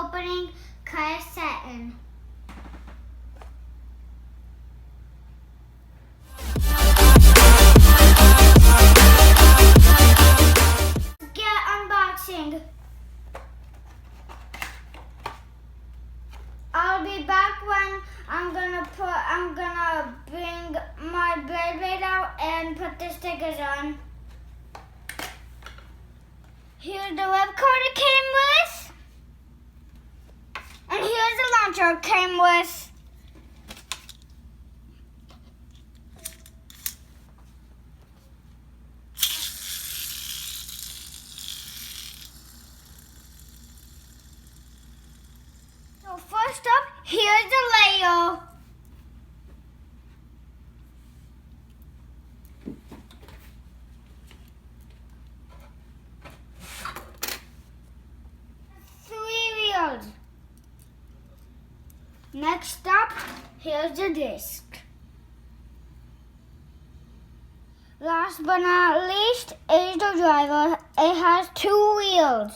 opening Kreis satin. Get unboxing. I'll be back when I'm gonna bring my blade out and put the stickers on. Here's the web card it came with. And here's the launcher it came with. So first up, here's the layer. Next up, here's the disc. Last but not least is the driver. It has 2 wheels.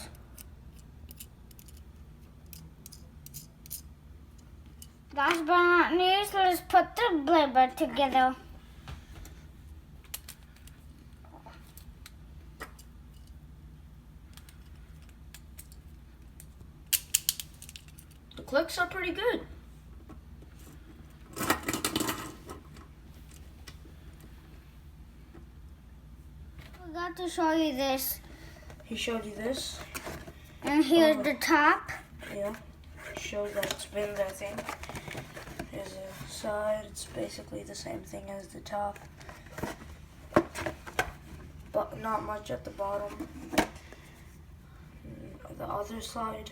Last but not least, let's put the blade back together. The clicks are pretty good. Forgot to show you this. He showed you this. And here's the top. Yeah. Shows that it spins, I think. Here's the side. It's basically the same thing as the top. But not much at the bottom. The other side.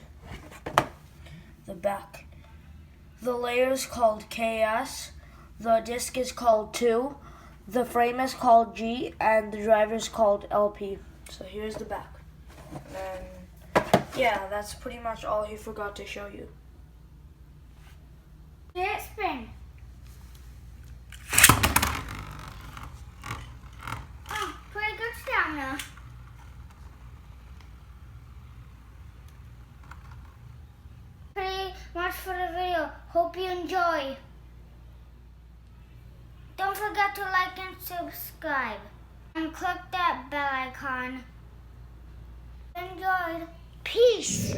The back. The layer is called KS. The disc is called 2. The frame is called G, and the driver is called LP. So here's the back. And then, yeah, that's pretty much all he forgot to show you. Let it spin. Oh, pretty good stamina. Pretty much for the video. Hope you enjoy. Don't forget to like and subscribe. And click that bell icon. Enjoy. Peace.